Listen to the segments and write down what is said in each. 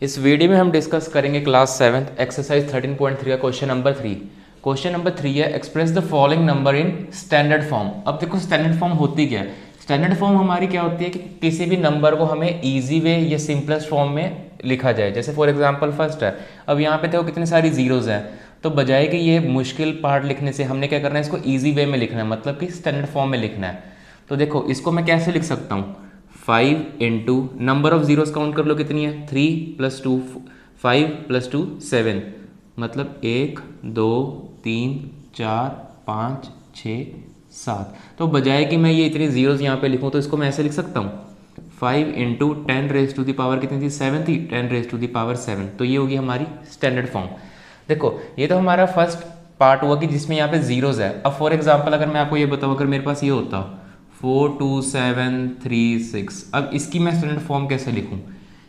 इस वीडियो में हम डिस्कस करेंगे क्लास 7 एक्सरसाइज 13.3 का क्वेश्चन नंबर 3। क्वेश्चन नंबर 3 है express the following number in standard form. अब देखो स्टैंडर्ड फॉर्म होती क्या है। स्टैंडर्ड फॉर्म हमारी क्या होती है कि किसी भी नंबर को हमें इजी वे या सिंपलेस्ट फॉर्म में लिखा जाए। जैसे फॉर एग्जांपल फर्स्ट है, अब यहाँ पे देखो कितनी सारी जीरोज हैं, तो बजाय कि ये मुश्किल पार्ट लिखने से हमने क्या करना है, इसको ईजी वे में लिखना है, मतलब कि स्टैंडर्ड फॉर्म में लिखना है। तो देखो इसको मैं कैसे लिख सकता हूँ, 5 into number of zeros count कर लो कितनी है, 3 + 2 5 + 2 7, मतलब 1 2 3 4 5 6 7। तो बजाय कि मैं ये इतनी जीरोस यहाँ पे लिखूँ तो इसको मैं ऐसे लिख सकता हूँ, 5 इंटू 10⁻⁴ कितनी थी, 7 थी, 10⁻⁷ तो ये होगी हमारी स्टैंडर्ड फॉर्म। देखो ये तो हमारा फर्स्ट पार्ट हुआ कि जिसमें यहाँ पे जीरोस है। अब फॉर एग्जांपल अगर मैं आपको ये बताऊँ, अगर मेरे पास ये होता 4 2 7 3 6, अब इसकी मैं स्टैंडर्ड फॉर्म कैसे लिखूँ,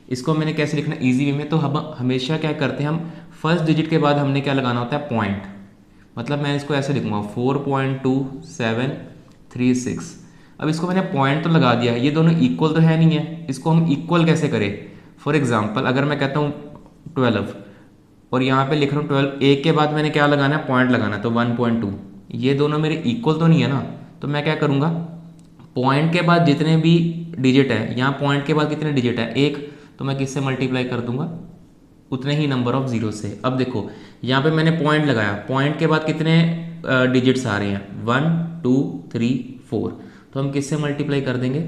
इसको मैंने कैसे लिखना इजी वे में। तो हम हमेशा क्या करते हैं, हम फर्स्ट डिजिट के बाद हमने क्या लगाना होता है, पॉइंट। मतलब मैं इसको ऐसे लिखूँगा 4.2736। अब इसको मैंने पॉइंट तो लगा दिया, ये दोनों इक्वल तो है नहीं है, इसको हम इक्वल कैसे करें। फॉर एग्जाम्पल अगर मैं कहता हूँ 12 और यहाँ पे लिख रहा हूँ 12, एक के बाद मैंने क्या लगाना है, पॉइंट लगाना है, तो 1.2, ये दोनों मेरे इक्वल तो नहीं है ना। तो मैं क्या करूँगा, पॉइंट के बाद जितने भी डिजिट है, यहाँ पॉइंट के बाद कितने डिजिट है, एक, तो मैं किससे मल्टीप्लाई कर दूंगा, उतने ही नंबर ऑफ जीरो से। अब देखो यहाँ पे मैंने पॉइंट लगाया, पॉइंट के बाद कितने डिजिट्स आ रहे हैं, 1 2 3 4, तो हम किससे मल्टीप्लाई कर देंगे,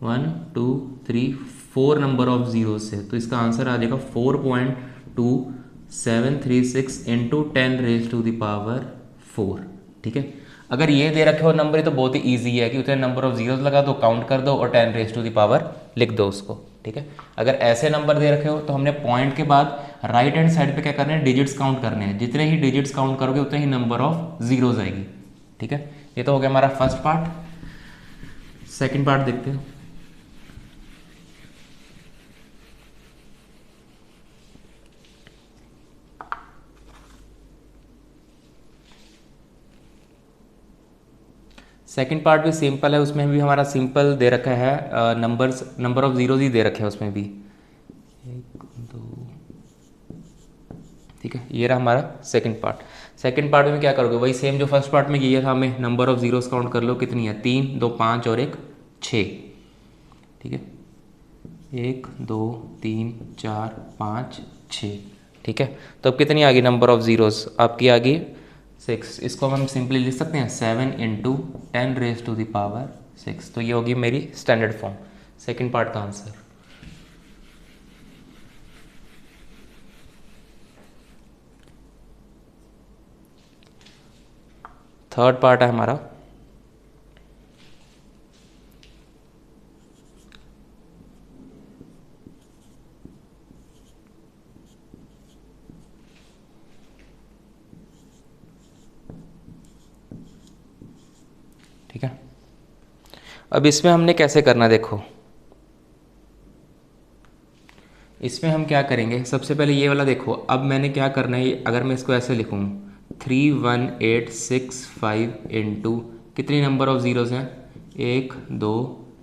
1 2 3 4 नंबर ऑफ जीरो से। तो इसका आंसर आ जाएगा 4.2736 इंटू 10⁻⁴। ठीक है, अगर ये दे रखे हो नंबर तो बहुत ही ईजी है कि उतने नंबर ऑफ जीरोस लगा दो, काउंट कर दो और 10⁻⁴ लिख दो उसको। ठीक है, अगर ऐसे नंबर दे रखे हो तो हमने पॉइंट के बाद राइट हैंड साइड पे क्या करना है, डिजिट्स काउंट करने हैं, जितने ही डिजिट्स काउंट करोगे उतने ही नंबर ऑफ जीरोस आएगी। ठीक है, ये तो हो गया हमारा फर्स्ट पार्ट। सेकेंड पार्ट देखते हैं। सेकंड पार्ट भी सिंपल है, उसमें भी हमारा सिंपल दे रखा है, नंबर ऑफ जीरोज ही दे रखे हैं उसमें भी, 1 2। ठीक है, ये रहा हमारा सेकंड पार्ट। सेकंड पार्ट में क्या करोगे, वही सेम जो फर्स्ट पार्ट में किया था, हमें नंबर ऑफ जीरोस काउंट कर लो कितनी है, 3 2 5 और 1 6। ठीक है, 1 2 3 4 5 6। ठीक है, तो अब कितनी आ गई नंबर ऑफ जीरोस, आपकी आ गई 6। इसको हम सिंपली लिख सकते हैं 7 इंटू 10⁻⁶। तो ये होगी मेरी स्टैंडर्ड फॉर्म, सेकंड पार्ट का आंसर। थर्ड पार्ट है हमारा, ठीक है। अब इसमें हमने कैसे करना, देखो इसमें हम क्या करेंगे, सबसे पहले ये वाला देखो। अब मैंने क्या करना है, अगर मैं इसको ऐसे लिखूँ 31865 इंटू कितनी नंबर ऑफ ज़ीरोज़ हैं, 1 2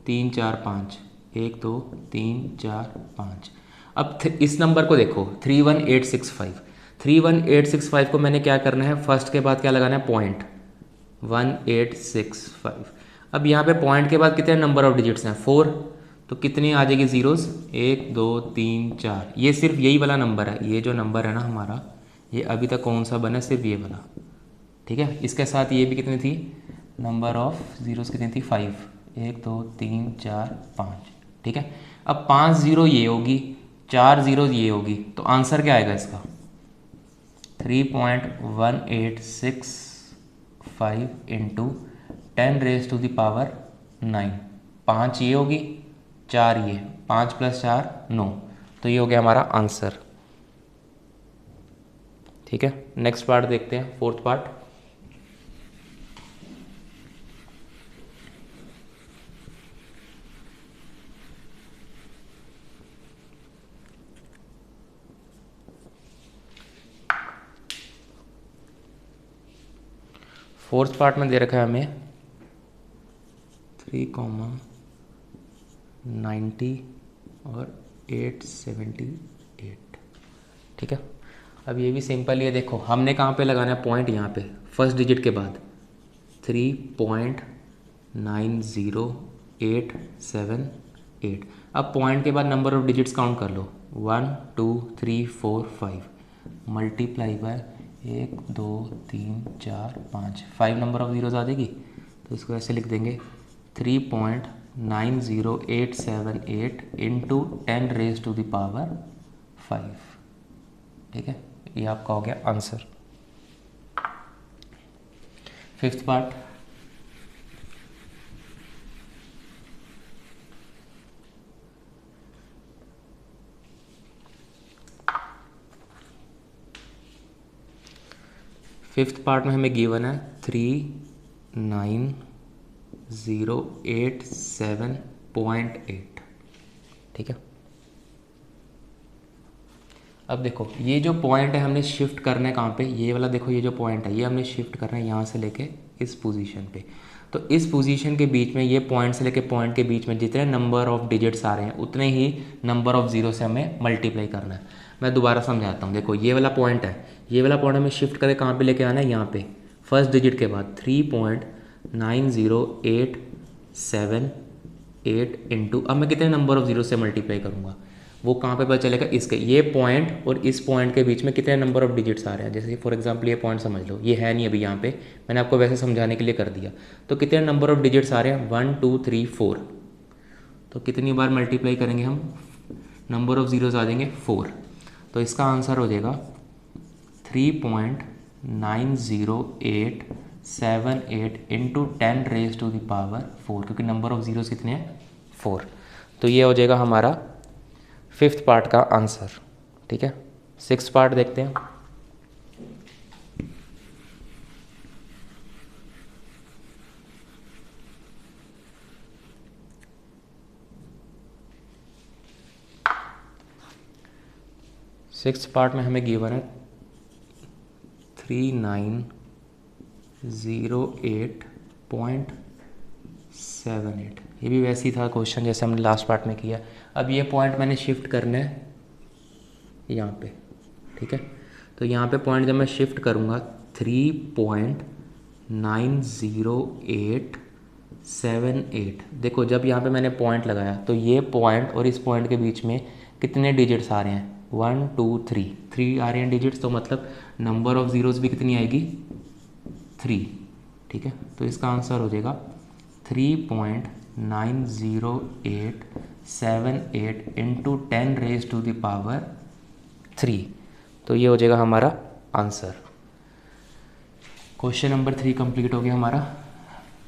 3 4 5, 1 2 3 4 5। अब इस नंबर को देखो 31865, 31865 को मैंने क्या करना है, फर्स्ट के बाद क्या लगाना है, पॉइंट 1865। अब यहाँ पे पॉइंट के बाद कितने नंबर ऑफ डिजिट्स हैं, 4, तो कितनी आ जाएगी जीरोस, 1 2 3 4। ये सिर्फ यही वाला नंबर है, ये जो नंबर है ना हमारा, ये अभी तक कौन सा बना, सिर्फ ये वाला। ठीक है, इसके साथ ये भी कितनी थी, नंबर ऑफ जीरोस कितनी थी, 5, 1 2 3 4 5। ठीक है, अब 5 जीरो ये होगी, 4 जीरो ये होगी, तो आंसर क्या आएगा इसका, 3.1865 इंटू 10⁻⁹। 5 ये होगी, 4 ये, 5 + 4 9, तो ये हो गया हमारा आंसर। ठीक है, नेक्स्ट पार्ट देखते हैं, फोर्थ पार्ट। फोर्थ पार्ट में दे रखा है हमें 3, 90 और 878 8। ठीक है, अब ये भी सिंपल ही है। देखो हमने कहाँ पे लगाना है पॉइंट, यहाँ पे फर्स्ट डिजिट के बाद 3.90878। अब पॉइंट के बाद नंबर ऑफ डिजिट्स काउंट कर लो, 1 2 3 4 5 multiply by 1 2 3 4 5, 5 number of zeros आ जाएगी। तो इसको ऐसे लिख देंगे 3.90878 into 10 raise to the power 5। ठीक है, ये आपका हो गया answer. Fifth part, fifth part में हमें गिवन है 39087.8। ठीक है, अब देखो ये जो पॉइंट है हमने शिफ्ट करना है कहाँ पे, ये वाला देखो, ये जो पॉइंट है ये हमने शिफ्ट करना है यहाँ से लेके इस पोजीशन पे। तो इस पोजीशन के बीच में, ये पॉइंट से लेके पॉइंट के बीच में जितने नंबर ऑफ डिजिट्स आ रहे हैं उतने ही नंबर ऑफ जीरो से हमें मल्टीप्लाई करना है। मैं दोबारा समझाता हूँ। देखो ये वाला पॉइंट है, ये वाला पॉइंट हमें शिफ्ट करके कहाँ पे लेके आना है, यहाँ पे फर्स्ट डिजिट के बाद 3.90878 इंटू, अब मैं कितने नंबर ऑफ जीरो से मल्टीप्लाई करूँगा वो कहाँ पे पता चलेगा, इसके ये पॉइंट और इस पॉइंट के बीच में कितने नंबर ऑफ डिजिट्स आ रहे हैं। जैसे फॉर एग्जांपल ये पॉइंट समझ लो, ये है नहीं अभी यहाँ पे, मैंने आपको वैसे समझाने के लिए कर दिया। तो कितने नंबर ऑफ डिजिट्स आ रहे हैं, 1 2 3 4। तो कितनी बार मल्टीप्लाई करेंगे हम, नंबर ऑफ जीरोज आ जाएंगे 4। तो इसका आंसर हो जाएगा 3.90878 into 10 raise to the power 4, क्योंकि नंबर ऑफ जीरोज कितने हैं, 4। तो ये हो जाएगा हमारा फिफ्थ पार्ट का आंसर। ठीक है, सिक्स्थ पार्ट देखते हैं। सिक्स्थ पार्ट में हमें गिवन है 3908.78। ये भी वैसे ही था क्वेश्चन जैसे हमने लास्ट पार्ट में किया। अब ये पॉइंट मैंने शिफ्ट करना है यहाँ पे। ठीक है, तो यहाँ पे पॉइंट जब मैं शिफ्ट करूँगा 3.90878, देखो जब यहाँ पे मैंने पॉइंट लगाया तो ये पॉइंट और इस पॉइंट के बीच में कितने डिजिट्स आ रहे हैं, 1 2 3 आ रहे हैं डिजिट्स। तो मतलब नंबर ऑफ ज़ीरोज़ भी कितनी आएगी, 3। ठीक है, तो इसका आंसर हो जाएगा 3.90878 into 10 raise to the power 3। तो ये हो जाएगा हमारा आंसर। क्वेश्चन नंबर 3 कंप्लीट हो गया हमारा।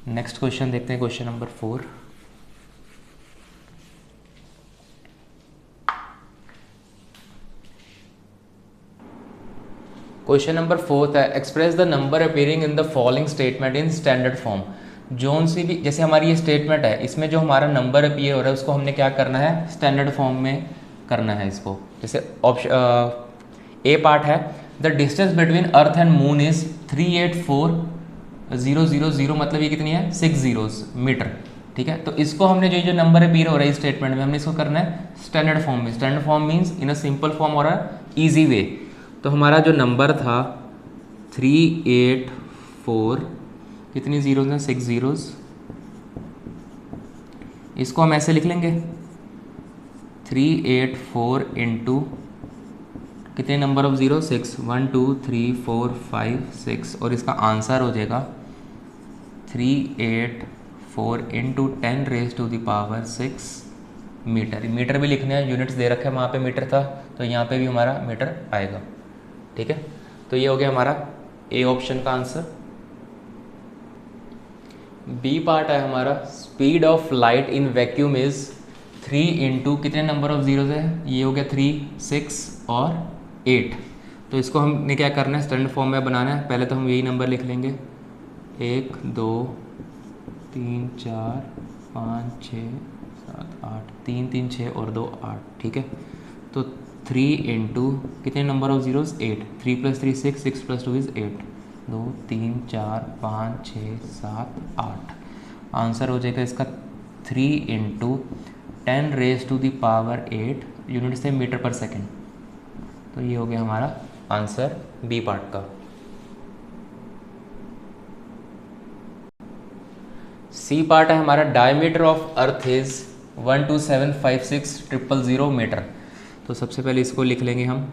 नेक्स्ट क्वेश्चन देखते हैं, क्वेश्चन नंबर 4। क्वेश्चन नंबर 4 है, express the number appearing in the following statement in standard form. जोन सी भी, जैसे हमारी ये स्टेटमेंट है, इसमें जो हमारा नंबर अपीयर हो रहा है उसको हमने क्या करना है, स्टैंडर्ड फॉर्म में करना है इसको। जैसे ऑप्शन ए पार्ट है, the distance between earth and moon is 384,000, मतलब ये कितनी है, 6 जीरोस मीटर। ठीक है, तो इसको हमने जो नंबर अपीयर हो रहा है इस स्टेटमेंट में, हमने इसको करना है स्टैंडर्ड फॉर्म में। Standard form means in a simple form और अ ईजी वे। तो हमारा जो नंबर था 384, कितनी जीरोज हैं, 6 जीरोज। इसको हम ऐसे लिख लेंगे 384 इंटू कितने नंबर ऑफ जीरो, 6, 1 2 3 4 5 6, और इसका आंसर हो जाएगा 384 into 10 raise to the power 6 metre. Metre भी लिखने हैं, यूनिट्स दे रखे हैं, वहाँ पे मीटर था तो यहाँ पे भी हमारा मीटर आएगा। ठीक है, तो ये हो गया हमारा ए ऑप्शन का आंसर। बी पार्ट है हमारा, speed of light in vacuum is 3 into कितने नंबर ऑफ जीरोज है, ये हो गया 3 6 और 8। तो इसको हमने क्या करना है, स्टैंडर्ड फॉर्म में बनाना है। पहले तो हम यही नंबर लिख लेंगे, 1 2 3 4 5 6 7 8, 3 3 6 और 2 8। ठीक है, तो 3 इंटू कितने number of zeros, 8, 3 + 3 6, 6 + 2 is 8, 2 3 4 5 6 7 8। Answer हो जाएगा इसका 3 into 10 raise to the power 8, unit से मीटर पर सेकेंड। तो ये हो गया हमारा आंसर बी पार्ट का। सी पार्ट है हमारा, diameter of earth is 12756,000 metre. तो सबसे पहले इसको लिख लेंगे हम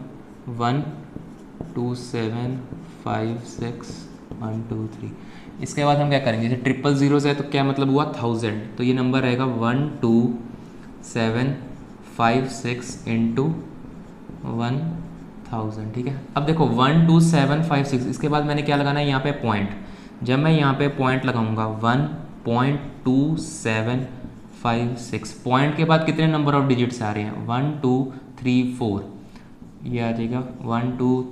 12756,123। इसके बाद हम क्या करेंगे, जैसे 000 है तो क्या मतलब हुआ 1000, तो ये नंबर रहेगा 12756 इंटू 1000। ठीक है, अब देखो 12756, इसके बाद मैंने क्या लगाना है यहाँ पे पॉइंट। जब मैं यहाँ पे पॉइंट लगाऊंगा 1.2756, पॉइंट के बाद कितने नंबर ऑफ डिजिट्स आ रहे हैं 1 2 3 4, ये आ जाएगा 1 2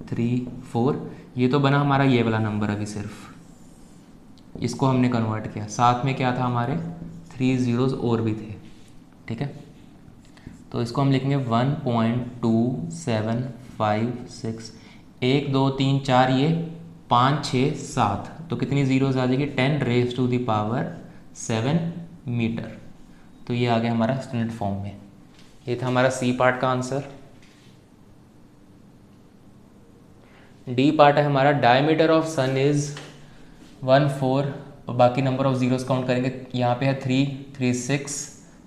3 4। ये तो बना हमारा ये वाला नंबर, अभी सिर्फ इसको हमने कन्वर्ट किया, साथ में क्या था हमारे 3 zeros और भी थे। ठीक है, तो इसको हम लिखेंगे 1.2756, 1 2 3 4, ये 5 6 7, तो कितनी जीरोज आ जाएगी 10⁻⁷ मीटर। तो ये आ गया हमारा स्टैंडर्ड फॉर्म में। ये था हमारा सी पार्ट का आंसर। डी पार्ट है हमारा, डायमीटर ऑफ सन इज 14, और बाकी नंबर ऑफ जीरोस काउंट करेंगे, यहाँ पे है 3 3 6,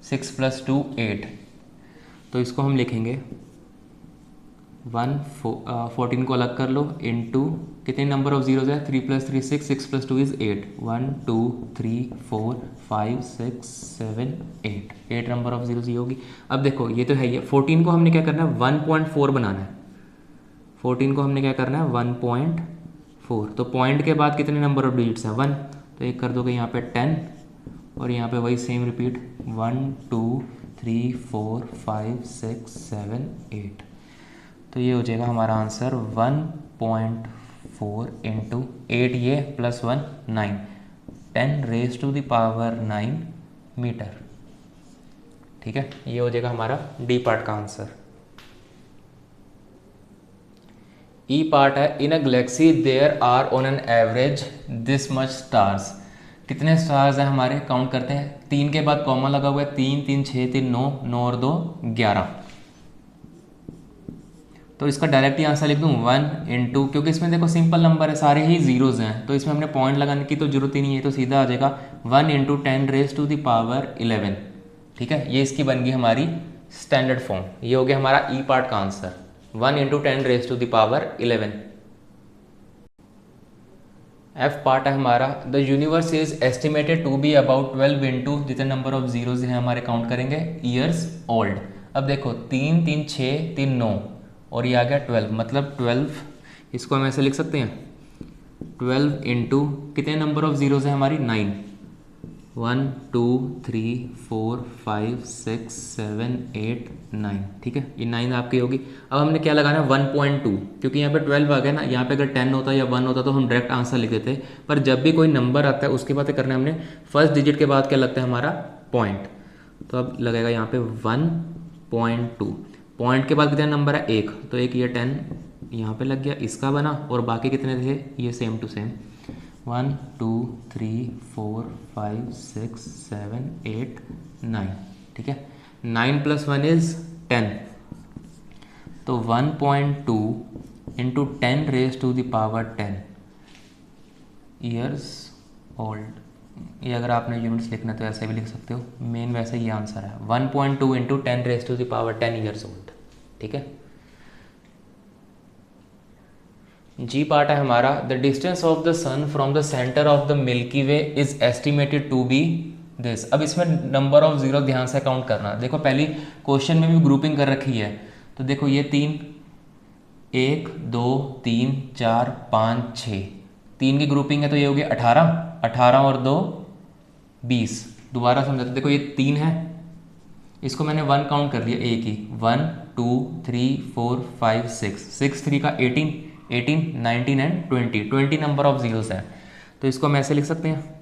6 + 2 8। तो इसको हम लिखेंगे 14 को अलग कर लो, इंटू कितने नंबर ऑफ जीरोज है 3 + 3 6, 6 + 2 = 8, 1 2 3 4 5 6 7 8, 8 नंबर ऑफ जीरोज ये होगी। अब देखो ये तो है, ये 14 को हमने क्या करना है 1.4 बनाना है, 14 को हमने क्या करना है 1.4। तो पॉइंट के बाद कितने नंबर ऑफ डिजिट्स हैं 1, तो एक कर दोगे यहाँ पे 10, और यहाँ पे वही सेम रिपीट 1 2 3 4 5 6 7 8। तो ये हो जाएगा हमारा आंसर 1.4 इंटू 8, ये +1 9, 10⁻⁹ मीटर। ठीक है, ये हो जाएगा हमारा डी पार्ट का आंसर। ई पार्ट है, in a galaxy there are on an average this much stars. कितने स्टार्स हैं हमारे, काउंट करते हैं। 3 के बाद कॉमा लगा हुआ है, 3 3 6 3 9, 9 और 2 11। तो इसका डायरेक्ट ही आंसर लिख दूँ 1 इंटू, क्योंकि इसमें देखो सिंपल नंबर है, सारे ही जीरोज हैं, तो इसमें हमने पॉइंट लगाने की तो जरूरत ही नहीं है, तो सीधा आ जाएगा 1 इंटू 10⁻11। ठीक है, ये इसकी बन गई हमारी स्टैंडर्ड फॉर्म। ये हो गया हमारा ई पार्ट का आंसर 1 इंटू 10⁻11। एफ पार्ट है हमारा, the universe is estimated to be about 12 into, जितने नंबर ऑफ जीरोज हैं हमारे काउंट करेंगे, ईयर्स ओल्ड। अब देखो 3 3 6 3 9, और ये आ गया 12, मतलब 12, इसको हम ऐसे लिख सकते हैं 12 इंटू कितने नंबर ऑफ जीरोज हैं हमारी 9, 1 2 3 4 5 6 7 8 9। ठीक है, ये 9 आपकी होगी। अब हमने क्या लगाना है 1.2, क्योंकि यहाँ पे 12 आ गया ना, यहाँ पे अगर 10 होता या 1 होता तो हम डायरेक्ट आंसर लिख देते, पर जब भी कोई नंबर आता है उसके बाद करना है हमने फर्स्ट डिजिट के बाद क्या लगता है हमारा पॉइंट। तो अब लगेगा यहाँ पे 1.2, पॉइंट के बाद कितने नंबर है 1, तो एक ये 10 यहाँ पे लग गया, इसका बना, और बाकी कितने थे ये सेम टू सेम 1 2 3 4 5 6 7 8 9। ठीक है, 9 + 1 = 10, तो 1.2 इंटू 10⁻10 ईयर्स ओल्ड। ये अगर आपने यूनिट्स लिखना तो ऐसे भी लिख सकते हो, मेन वैसे ये आंसर है 1.2 इंटू 10⁻10 ईयर्स ओल्ड। ठीक है, जी पार्ट है हमारा, the distance of the sun from the centre of the Milky Way is estimated to be this. अब इसमें नंबर ऑफ जीरो ध्यान से काउंट करना। देखो पहली क्वेश्चन में भी ग्रुपिंग कर रखी है, तो देखो ये 3 1 2 3 4 5 6, 3 की ग्रुपिंग है तो ये हो गया 18, 18 और 2 20। दोबारा समझाते, देखो ये 3 है, इसको मैंने 1 काउंट कर लिया, एक ही 1 2 3 4 5 6, 6 3 का 18 18 19 एंड 20 नंबर ऑफ जीरोस हैं। तो इसको हम ऐसे लिख सकते हैं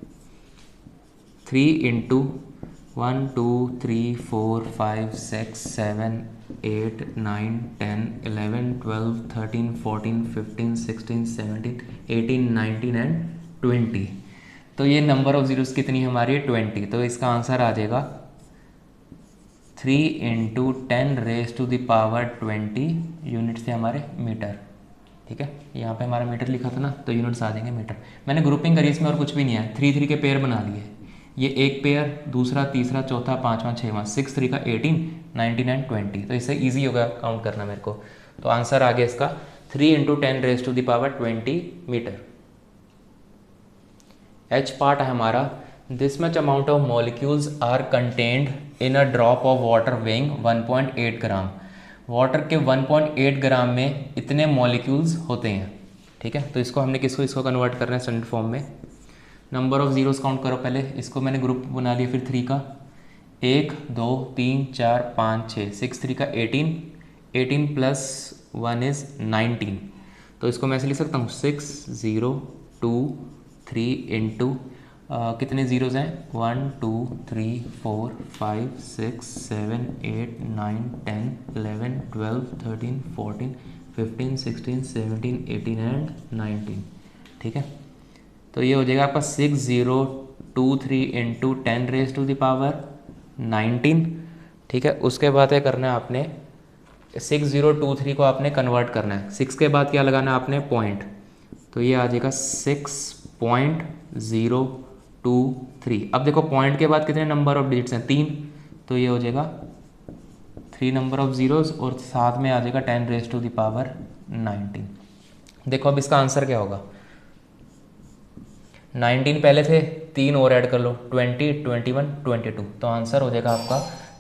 3 इंटू 1 2 3 4 5 6 7 8 9 10 11 12 13 14 15 16 17 18 19 एंड 20। तो ये नंबर ऑफ जीरोस कितनी हमारी 20, तो इसका आंसर आ जाएगा 3 इंटू 10⁻20 यूनिट से हमारे मीटर। ठीक है, यहाँ पे हमारा मीटर लिखा था ना, तो यूनिट्स आ जाएंगे मीटर। मैंने ग्रुपिंग करी इसमें और कुछ भी नहीं है, 3 3 के पेयर बना लिए, ये एक पेयर, दूसरा, तीसरा, चौथा, पाँचवां, छठवां, 6 3 का 18, 99, 20। तो इससे ईजी होगा काउंट करना मेरे को। तो आंसर आ गया इसका 3 इंटू 10⁻20 मीटर। एच पार्ट है हमारा, this much amount of molecules are contained in a drop of water weighing 1.8 gram. Water के 1.8 ग्राम में इतने मॉलिक्यूल्स होते हैं। ठीक है, तो इसको हमने इसको कन्वर्ट करना है स्टैंडर्ड फॉर्म में। नंबर ऑफ जीरोस काउंट करो पहले, इसको मैंने ग्रुप बना लिया, फिर 3 का 1 2 3 4 5 6, 6 3 का 18, 18 प्लस 1 इज़ 19। तो इसको मैं ऐसे लिख सकता हूँ 6 0 2 3 इंटू कितने ज़ीरोज़ हैं, 1 2 3 4 5 6 7 8 9 10 11 12 13 14 15 16 17 18 एंड 19। ठीक है, तो ये हो जाएगा आपका 6023 इंटू 10⁻19। ठीक है, उसके बाद क्या करना है आपने, 6023 को आपने कन्वर्ट करना है। 6 के बाद क्या लगाना है आपने, पॉइंट, तो ये आ जाएगा 6.023। अब देखो पॉइंट के बाद कितने नंबर ऑफ डिजिट्स हैं, 3, तो ये हो जाएगा 3 नंबर ऑफ जीरोस और साथ में आ जाएगा 10⁻19। देखो अब इसका आंसर क्या होगा, 19 पहले थे, 3 और ऐड कर लो, 20 21 22। तो आंसर हो जाएगा आपका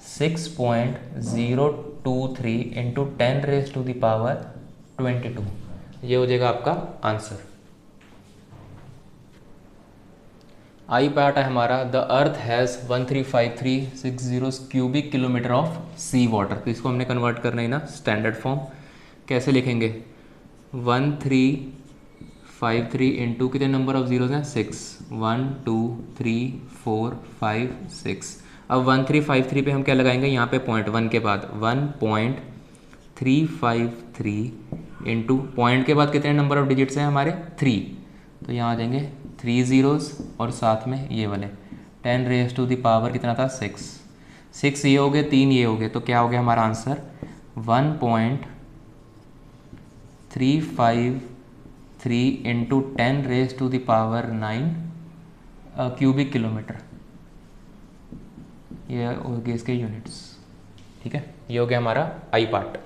6.023 इंटू 10⁻22। ये हो जाएगा आपका आंसर। आई पार्ट है हमारा, the earth has 135360 cubic kilometre of sea water. तो इसको हमने कन्वर्ट करना है ना स्टैंडर्ड फॉर्म। कैसे लिखेंगे, 1353 इंटू कितने नंबर ऑफ जीरोज हैं, 6, 1 2 3 4 5 6। अब 1353 पे हम क्या लगाएंगे, यहाँ पे पॉइंट 1 के बाद 1.353 इंटू पॉइंट के बाद कितने नंबर ऑफ डिजिट्स हैं हमारे, 3, तो यहाँ आ जाएंगे 3 ज़ीरोज़ और साथ में ये वाले 10⁻⁴ कितना था, 6 6 ये हो गए, 3 ये हो गए, तो क्या हो गया हमारा आंसर 1.353 इंटू 10⁻9 क्यूबिक किलोमीटर। ये हो गए इसके यूनिट्स। ठीक है, ये हो गया हमारा आई पार्ट।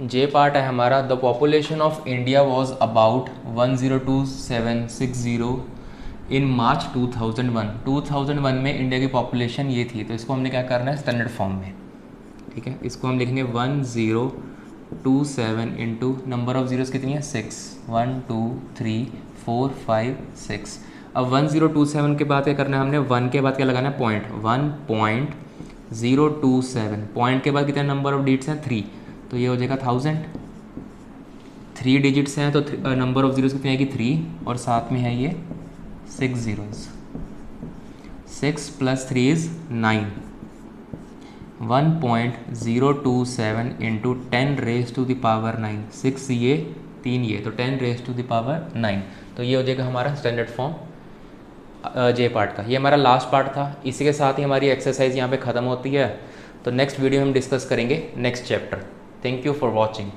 जे पार्ट है हमारा, the population of India was about 102,760 इन मार्च 2001। 2001 में इंडिया की पॉपुलेशन ये थी, तो इसको हमने क्या करना है स्टैंडर्ड फॉर्म में। ठीक है, इसको हम लिखेंगे 1027 इंटू नंबर ऑफ जीरोस कितनी है, 6, 1 2 3 4 5 6। अब 1027 के बाद क्या करना है हमने, 1 के बाद क्या लगाना है, पॉइंट, 1.027, पॉइंट के बाद कितने नंबर ऑफ डिजिट्स हैं, 3, तो ये हो जाएगा 1000। 3 डिजिट्स हैं तो नंबर ऑफ जीरोस कितनी आएगी, 3, और साथ में है ये 6 ज़ीरोज़। 6 + 3 इज़ 9। 1.027 इंटू 10⁻9, 6 ये 3 ये, तो 10⁻9। तो ये हो जाएगा हमारा स्टैंडर्ड फॉर्म जे पार्ट का। ये हमारा लास्ट पार्ट था। इसी के साथ ही हमारी एक्सरसाइज यहाँ पे ख़त्म होती है। तो नेक्स्ट वीडियो हम डिस्कस करेंगे next chapter. Thank you for watching.